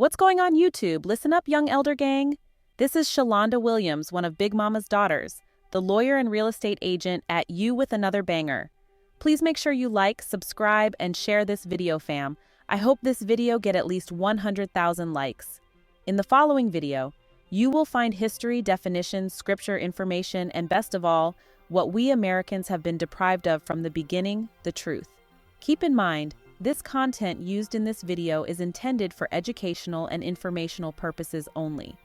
What's going on YouTube? Listen up, young elder gang. This is Shalonda Williams, one of Big Mama's daughters, the lawyer and real estate agent at You with Another Banger. Please make sure you like, subscribe, and share this video, fam. I hope this video get at least 100,000 likes. In the following video, you will find history, definitions, scripture information, and best of all, what we Americans have been deprived of from the beginning, the truth. Keep in mind, this content used in this video is intended for educational and informational purposes only.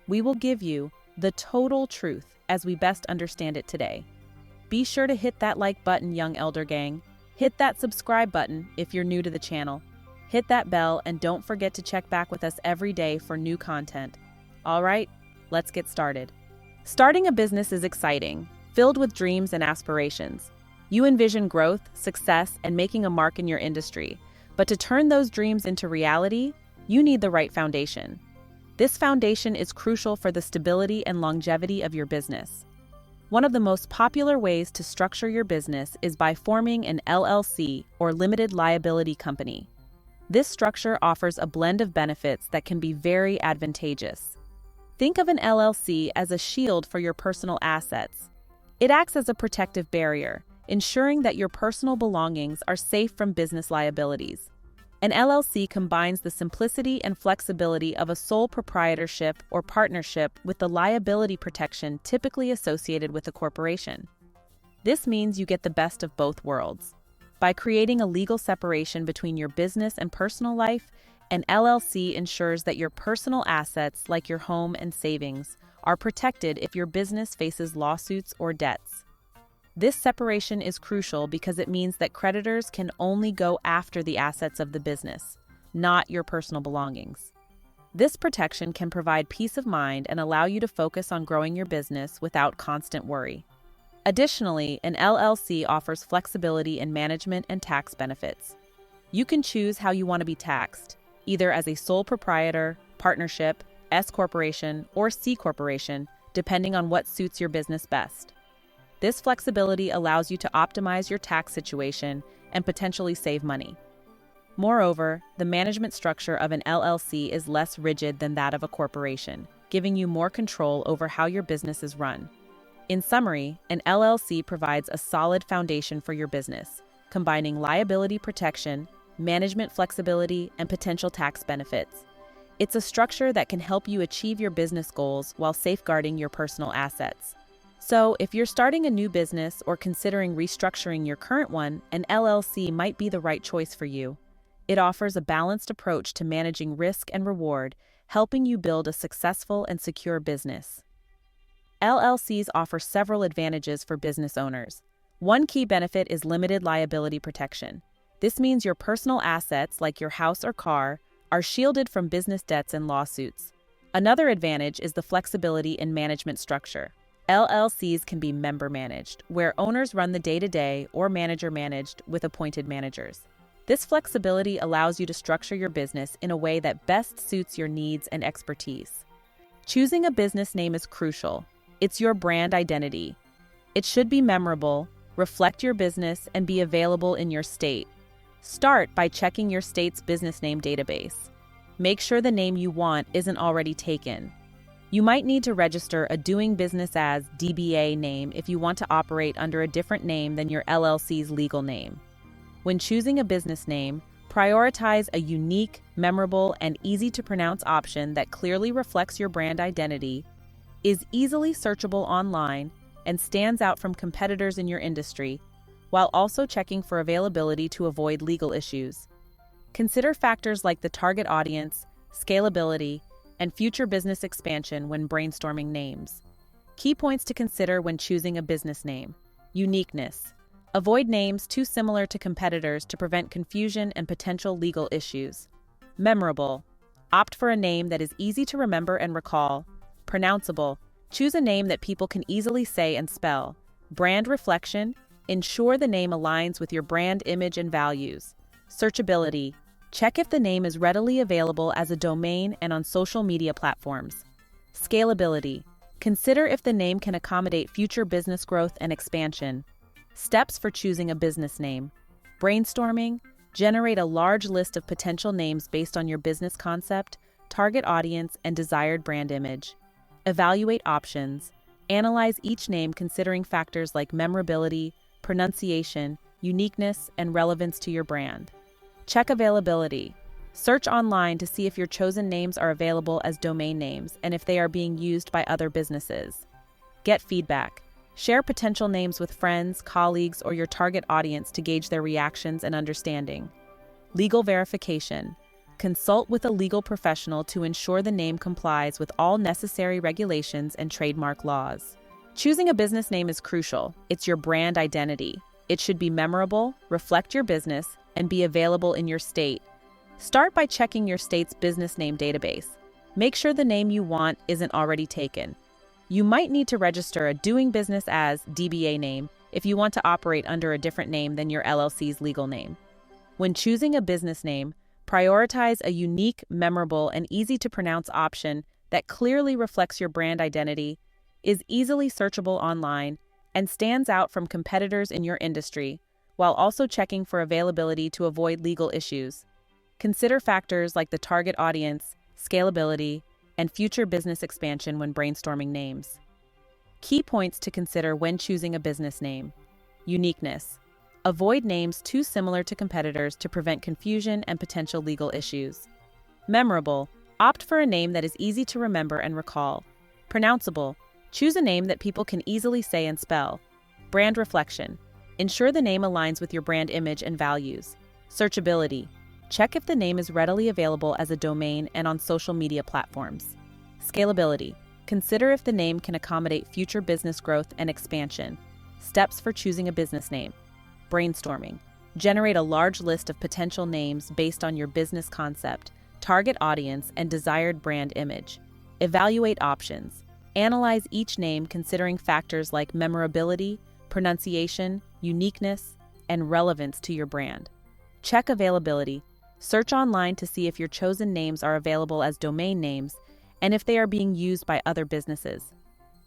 We will give you the total truth as we best understand it today. Be sure to hit that like button, young elder gang. Hit that subscribe button if you're new to the channel. Hit that bell and don't forget to check back with us every day for new content. All right, let's get started. Starting a business is exciting, filled with dreams and aspirations. You envision growth, success, and making a mark in your industry. But to turn those dreams into reality, you need the right foundation. This foundation is crucial for the stability and longevity of your business. One of the most popular ways to structure your business is by forming an LLC, or Limited Liability Company. This structure offers a blend of benefits that can be very advantageous. Think of an LLC as a shield for your personal assets. It acts as a protective barrier, ensuring that your personal belongings are safe from business liabilities. An LLC combines the simplicity and flexibility of a sole proprietorship or partnership with the liability protection typically associated with a corporation. This means you get the best of both worlds. By creating a legal separation between your business and personal life, an LLC ensures that your personal assets, like your home and savings, are protected if your business faces lawsuits or debts. This separation is crucial because it means that creditors can only go after the assets of the business, not your personal belongings. This protection can provide peace of mind and allow you to focus on growing your business without constant worry. Additionally, an LLC offers flexibility in management and tax benefits. You can choose how you want to be taxed, either as a sole proprietor, partnership, S corporation, or C corporation, depending on what suits your business best. This flexibility allows you to optimize your tax situation and potentially save money. Moreover, the management structure of an LLC is less rigid than that of a corporation, giving you more control over how your business is run. In summary, an LLC provides a solid foundation for your business, combining liability protection, management flexibility, and potential tax benefits. It's a structure that can help you achieve your business goals while safeguarding your personal assets. So, if you're starting a new business or considering restructuring your current one, an LLC might be the right choice for you. It offers a balanced approach to managing risk and reward, helping you build a successful and secure business. LLCs offer several advantages for business owners. One key benefit is limited liability protection. This means your personal assets, like your house or car, are shielded from business debts and lawsuits. Another advantage is the flexibility in management structure. LLCs can be member-managed, where owners run the day-to-day or manager-managed with appointed managers. This flexibility allows you to structure your business in a way that best suits your needs and expertise. Choosing a business name is crucial. It's your brand identity. It should be memorable, reflect your business, and be available in your state. Start by checking your state's business name database. Make sure the name you want isn't already taken. You might need to register a Doing Business as DBA name if you want to operate under a different name than your LLC's legal name. When choosing a business name, prioritize a unique, memorable, and easy-to-pronounce option that clearly reflects your brand identity, is easily searchable online, and stands out from competitors in your industry, while also checking for availability to avoid legal issues. Consider factors like the target audience, scalability, and future business expansion when brainstorming names. Key points to consider when choosing a business name. Uniqueness. Avoid names too similar to competitors to prevent confusion and potential legal issues. Memorable. Opt for a name that is easy to remember and recall. Pronounceable. Choose a name that people can easily say and spell. Brand reflection. Ensure the name aligns with your brand image and values. Searchability. Check if the name is readily available as a domain and on social media platforms. Scalability. Consider if the name can accommodate future business growth and expansion. Steps for choosing a business name. Brainstorming. Generate a large list of potential names based on your business concept, target audience, and desired brand image. Evaluate options. Analyze each name considering factors like memorability, pronunciation, uniqueness, and relevance to your brand. Check availability. Search online to see if your chosen names are available as domain names and if they are being used by other businesses. Get feedback. Share potential names with friends, colleagues, or your target audience to gauge their reactions and understanding. Legal verification. Consult with a legal professional to ensure the name complies with all necessary regulations and trademark laws. Choosing a business name is crucial. It's your brand identity. It should be memorable, reflect your business, and be available in your state. Start by checking your state's business name database. Make sure the name you want isn't already taken. You might need to register a doing business as DBA name if you want to operate under a different name than your LLC's legal name. When choosing a business name, prioritize a unique, memorable, and easy-to-pronounce option that clearly reflects your brand identity, is easily searchable online, and stands out from competitors in your industry, while also checking for availability to avoid legal issues. Consider factors like the target audience, scalability, and future business expansion when brainstorming names. Key points to consider when choosing a business name. Uniqueness. Avoid names too similar to competitors to prevent confusion and potential legal issues. Memorable. Opt for a name that is easy to remember and recall. Pronounceable. Choose a name that people can easily say and spell. Brand reflection. Ensure the name aligns with your brand image and values. Searchability. Check if the name is readily available as a domain and on social media platforms. Scalability. Consider if the name can accommodate future business growth and expansion. Steps for choosing a business name. Brainstorming. Generate a large list of potential names based on your business concept, target audience, and desired brand image. Evaluate options. Analyze each name considering factors like memorability, pronunciation, uniqueness, and relevance to your brand. Check availability. Search online to see if your chosen names are available as domain names and if they are being used by other businesses.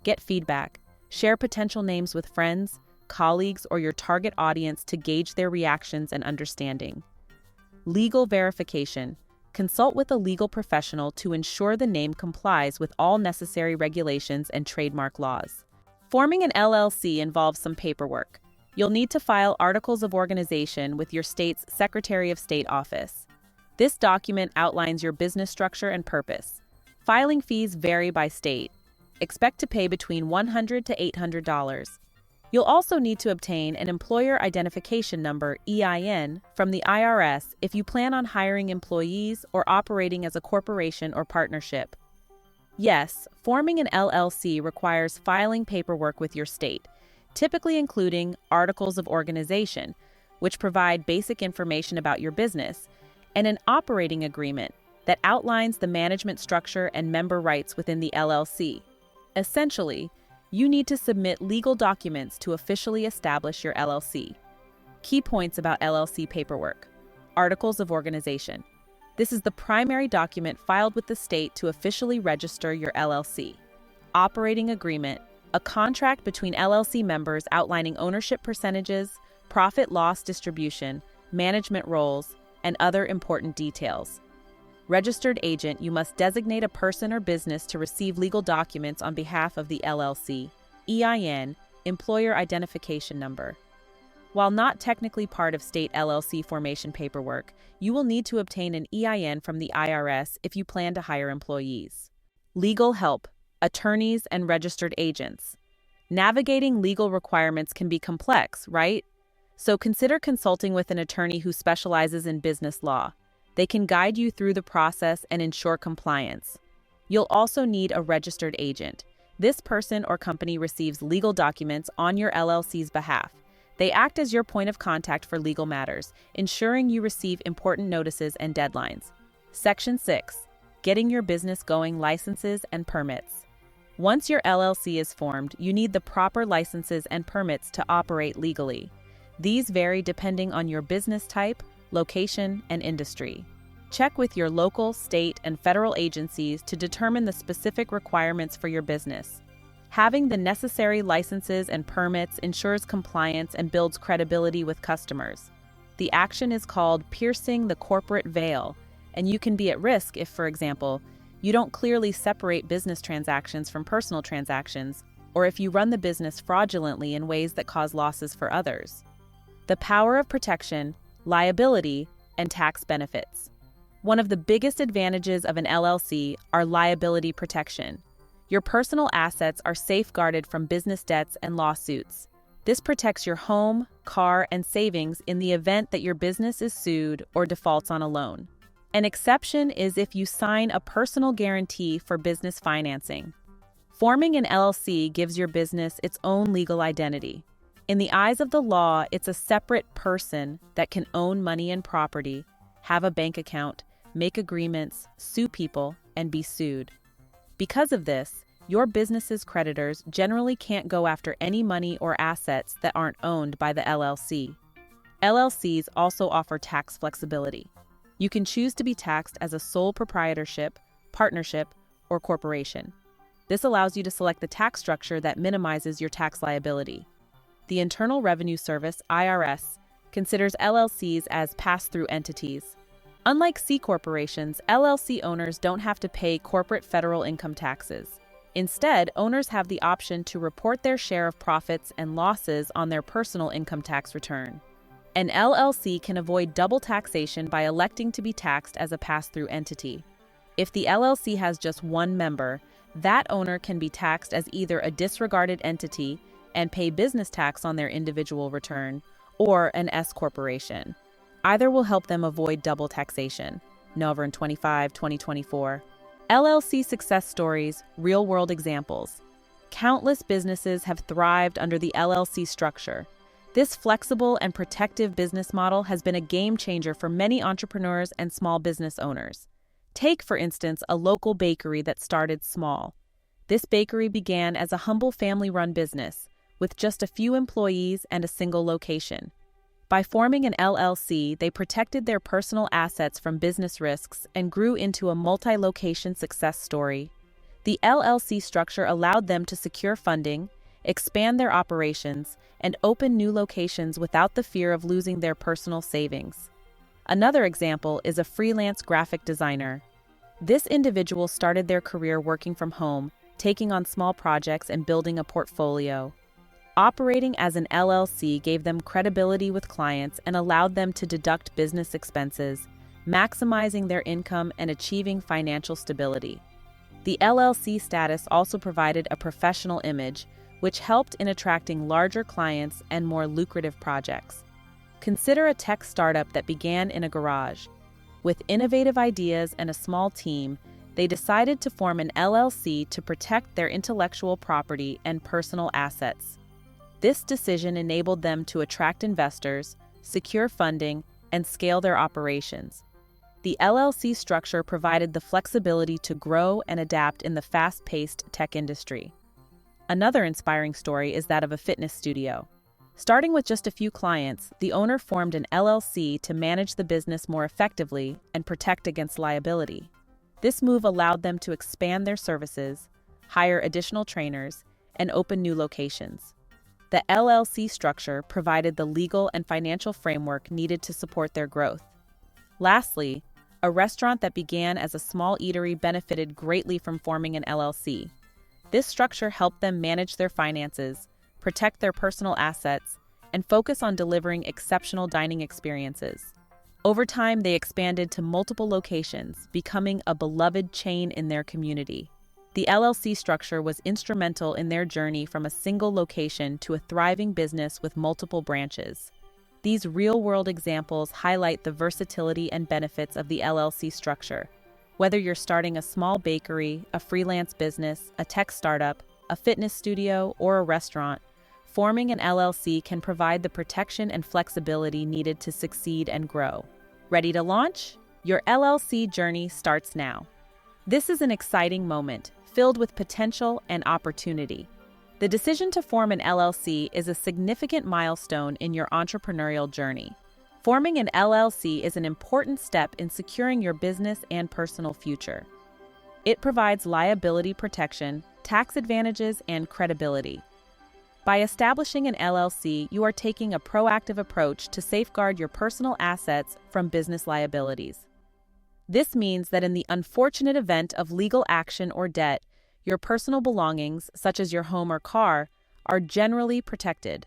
Get feedback. Share potential names with friends, colleagues, or your target audience to gauge their reactions and understanding. Legal verification. Consult with a legal professional to ensure the name complies with all necessary regulations and trademark laws. Forming an LLC involves some paperwork. You'll need to file articles of organization with your state's Secretary of State office. This document outlines your business structure and purpose. Filing fees vary by state. Expect to pay between $100 to $800. You'll also need to obtain an Employer Identification Number, EIN, from the IRS if you plan on hiring employees or operating as a corporation or partnership. Yes, forming an LLC requires filing paperwork with your state, typically including articles of organization, which provide basic information about your business, and an operating agreement that outlines the management structure and member rights within the LLC. Essentially, you need to submit legal documents to officially establish your LLC. Key points about LLC paperwork. Articles of organization. This is the primary document filed with the state to officially register your LLC. Operating agreement. A contract between LLC members outlining ownership percentages, profit-loss distribution, management roles, and other important details. Registered agent. You must designate a person or business to receive legal documents on behalf of the LLC. EIN, Employer Identification Number. While not technically part of state LLC formation paperwork, you will need to obtain an EIN from the IRS if you plan to hire employees. Legal help. Attorneys and registered agents. Navigating legal requirements can be complex, right? So consider consulting with an attorney who specializes in business law. They can guide you through the process and ensure compliance. You'll also need a registered agent. This person or company receives legal documents on your LLC's behalf. They act as your point of contact for legal matters, ensuring you receive important notices and deadlines. Section 6. Getting your business going. Licenses and permits. Once your LLC is formed, you need the proper licenses and permits to operate legally. These vary depending on your business type, location, and industry. Check with your local, state, and federal agencies to determine the specific requirements for your business. Having the necessary licenses and permits ensures compliance and builds credibility with customers. The action is called piercing the corporate veil, and you can be at risk if, for example, you don't clearly separate business transactions from personal transactions, or if you run the business fraudulently in ways that cause losses for others. The power of protection, liability, and tax benefits. One of the biggest advantages of an LLC are liability protection. Your personal assets are safeguarded from business debts and lawsuits. This protects your home, car, and savings in the event that your business is sued or defaults on a loan. An exception is if you sign a personal guarantee for business financing. Forming an LLC gives your business its own legal identity. In the eyes of the law, it's a separate person that can own money and property, have a bank account, make agreements, sue people, and be sued. Because of this, your business's creditors generally can't go after any money or assets that aren't owned by the LLC. LLCs also offer tax flexibility. You can choose to be taxed as a sole proprietorship, partnership, or corporation. This allows you to select the tax structure that minimizes your tax liability. The Internal Revenue Service, IRS, considers LLCs as pass-through entities. Unlike C corporations, LLC owners don't have to pay corporate federal income taxes. Instead, owners have the option to report their share of profits and losses on their personal income tax return. An LLC can avoid double taxation by electing to be taxed as a pass-through entity. If the LLC has just one member, that owner can be taxed as either a disregarded entity and pay business tax on their individual return, or an S corporation. Either will help them avoid double taxation. November 25, 2024. LLC Success Stories, real-world examples. Countless businesses have thrived under the LLC structure. This flexible and protective business model has been a game changer for many entrepreneurs and small business owners. Take, for instance, a local bakery that started small. This bakery began as a humble family-run business, with just a few employees and a single location. By forming an LLC, they protected their personal assets from business risks and grew into a multi-location success story. The LLC structure allowed them to secure funding, expand their operations, and open new locations without the fear of losing their personal savings. Another example is a freelance graphic designer. This individual started their career working from home, taking on small projects and building a portfolio. Operating as an LLC gave them credibility with clients and allowed them to deduct business expenses, maximizing their income and achieving financial stability. The LLC status also provided a professional image, which helped in attracting larger clients and more lucrative projects. Consider a tech startup that began in a garage. With innovative ideas and a small team, they decided to form an LLC to protect their intellectual property and personal assets. This decision enabled them to attract investors, secure funding, and scale their operations. The LLC structure provided the flexibility to grow and adapt in the fast-paced tech industry. Another inspiring story is that of a fitness studio. Starting with just a few clients, the owner formed an LLC to manage the business more effectively and protect against liability. This move allowed them to expand their services, hire additional trainers, and open new locations. The LLC structure provided the legal and financial framework needed to support their growth. Lastly, a restaurant that began as a small eatery benefited greatly from forming an LLC. This structure helped them manage their finances, protect their personal assets, and focus on delivering exceptional dining experiences. Over time, they expanded to multiple locations, becoming a beloved chain in their community. The LLC structure was instrumental in their journey from a single location to a thriving business with multiple branches. These real-world examples highlight the versatility and benefits of the LLC structure. Whether you're starting a small bakery, a freelance business, a tech startup, a fitness studio, or a restaurant, forming an LLC can provide the protection and flexibility needed to succeed and grow. Ready to launch? Your LLC journey starts now. This is an exciting moment, filled with potential and opportunity. The decision to form an LLC is a significant milestone in your entrepreneurial journey. Forming an LLC is an important step in securing your business and personal future. It provides liability protection, tax advantages, and credibility. By establishing an LLC, you are taking a proactive approach to safeguard your personal assets from business liabilities. This means that in the unfortunate event of legal action or debt, your personal belongings, such as your home or car, are generally protected.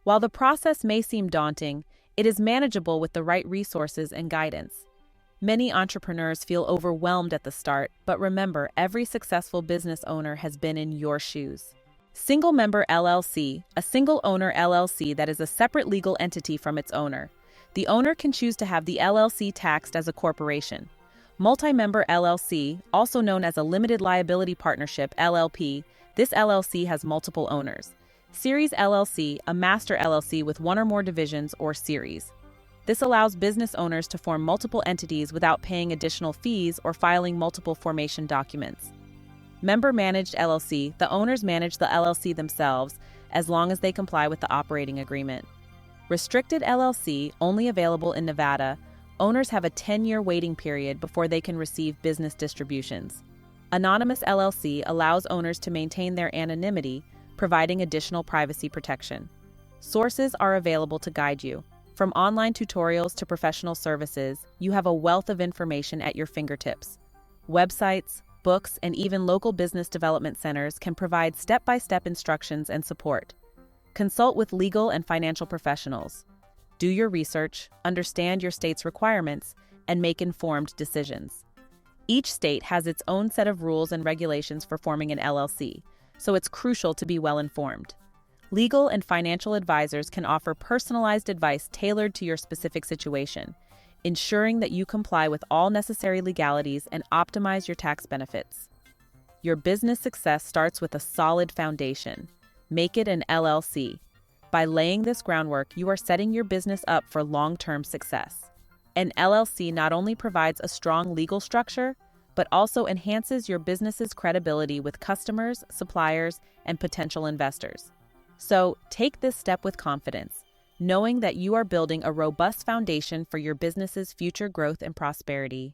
While the process may seem daunting, it is manageable with the right resources and guidance. Many entrepreneurs feel overwhelmed at the start, but remember, every successful business owner has been in your shoes. Single Member LLC, a single owner LLC that is a separate legal entity from its owner. The owner can choose to have the LLC taxed as a corporation. Multi-member LLC, also known as a Limited Liability Partnership (LLP), this LLC has multiple owners. Series LLC, a master LLC with one or more divisions, or series. This allows business owners to form multiple entities without paying additional fees or filing multiple formation documents. Member-managed LLC, the owners manage the LLC themselves as long as they comply with the operating agreement. Restricted LLC, only available in Nevada, owners have a 10-year waiting period before they can receive business distributions. Anonymous LLC allows owners to maintain their anonymity, providing additional privacy protection. Sources are available to guide you. From online tutorials to professional services, you have a wealth of information at your fingertips. Websites, books, and even local business development centers can provide step-by-step instructions and support. Consult with legal and financial professionals. Do your research, understand your state's requirements, and make informed decisions. Each state has its own set of rules and regulations for forming an LLC, so it's crucial to be well informed. Legal and financial advisors can offer personalized advice tailored to your specific situation, ensuring that you comply with all necessary legalities and optimize your tax benefits. Your business success starts with a solid foundation. Make it an LLC. By laying this groundwork, you are setting your business up for long-term success. An LLC not only provides a strong legal structure, but also enhances your business's credibility with customers, suppliers, and potential investors. So, take this step with confidence, knowing that you are building a robust foundation for your business's future growth and prosperity.